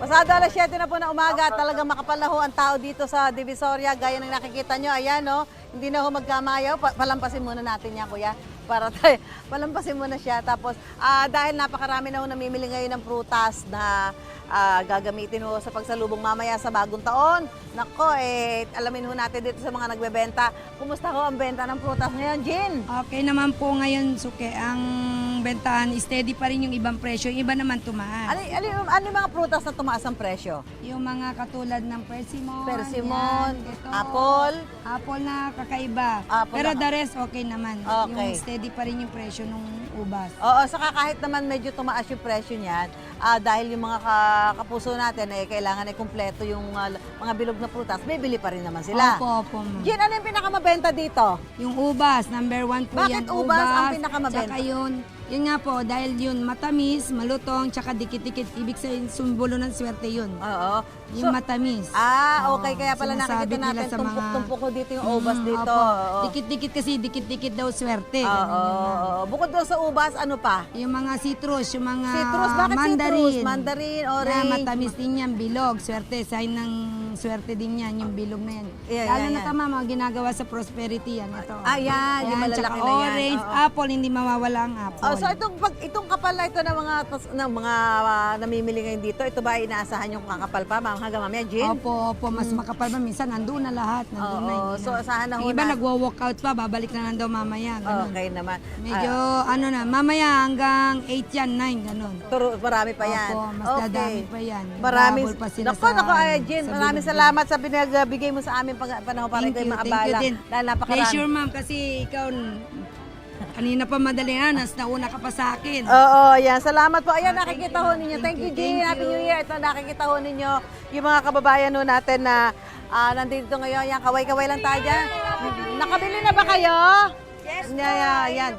Pasado alas 7 na po na umaga, talagang makapal na ho ang tao dito sa Divisoria. Gaya ng nakikita nyo, ayan no, hindi na ho magkamayaw. Palampasin muna natin yan, kuya. Para tayo, palampasin muna siya. Tapos, dahil napakarami na ho namimili ngayon ng prutas na gagamitin ho sa pagsalubong mamaya sa bagong taon. Nako, alamin ho natin dito sa mga nagbebenta. Kumusta ho ang benta ng prutas ngayon, Jean? Okay naman po ngayon, Suke. Ang bentahan, steady pa rin yung ibang presyo. Yung iba naman tumaas. Ano yung mga prutas na tumaas ang presyo? Yung mga katulad ng persimmon. Persimmon, yan, ito, apple. Apple na kakaiba. Apple Pero na- the rest, okay naman. Okay. Yung steady pa rin yung presyo ng ubas. Oo, saka kahit naman medyo tumaas yung presyo niyan, dahil yung mga kapuso natin kailangan kumpleto yung mga bilog na prutas, may bili pa rin naman sila. Opo, ma'am. Jean, ano yung pinakamabenta dito? Yung ubas, number 1 po Bakit yan. ubas ang pinakamabenta? Tsaka yun nga po, dahil yun matamis, malutong, tsaka dikit-dikit. Ibig sabihin, sumbulo ng swerte yun. Oo. Yung matamis. Okay. Kaya pala Sinasabi nakikita nila natin sa mga- tumpok-tumpok ko dito yung ubas dito. Opo. Oo. Dikit-dikit kasi, dikit-dikit daw swerte. Oo. Ganun yun, ma'am. Oo. Bukod doon sa ubas, ano pa? Yung mga citrus, yung mga Citrus, bakit mandarin. citrus? Mandarin, orange. Na matamis din yan, bilog. Swerte, sign ng swerte din yan, yung bilog na yan. Yeah, Lalo yeah, na yeah. tama, mga ginagawa sa prosperity yan. Ito. Ayan, yung malalaki tsaka na yan. orange, Oo. apple, hindi mawawala ang apple. So itong kapal na ito ng mga namimili ngayon dito, ito ba ay inaasahan yung kakapal pa hanggang mamaya, Jean? Opo, mas makapal pa. Minsan, nandun na lahat. Nandun na. Oo, hindi so na. asahan na ho Yung iba na. nagwo-walkout pa, babalik na lang daw mamaya. Ganun. Okay naman. Medyo, mamaya hanggang 8 yan, 9, ganun. Marami pa yan. Opo, mas dadami pa yan. Maraming, Habol pa sila Naku, Jean, sa maraming bilog. salamat sa binagbigay mo sa aming panahon para Thank kayo you maabala. din. Dahil napakarami. Pleasure, ma'am, kasi ikaw, kanina pa madalianas, nauna ka pa sa akin. Oo, yan. Salamat po. Ayan, nakikita ho ninyo. Thank you, Jean. thank Happy you. New Year. Ito, nakikita ho ninyo yung mga kababayan ho natin na nandito ngayon. Yan, kaway-kaway lang tayo dyan. Nakabili na ba kayo? Yes po. Yan.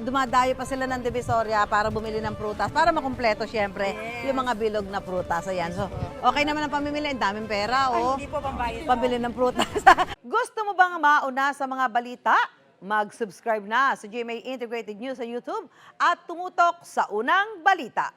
Dumadayo pa sila ng Divisoria para bumili ng prutas, para makumpleto syempre yung mga bilog na prutas. Ayan. So, okay naman ang pamimili. Ang daming pera, oh. Hindi po pambayad. Pambili ng prutas. Gusto mo bang mauna sa mga balita? Mag-subscribe na sa GMA Integrated News sa YouTube at tumutok sa unang balita.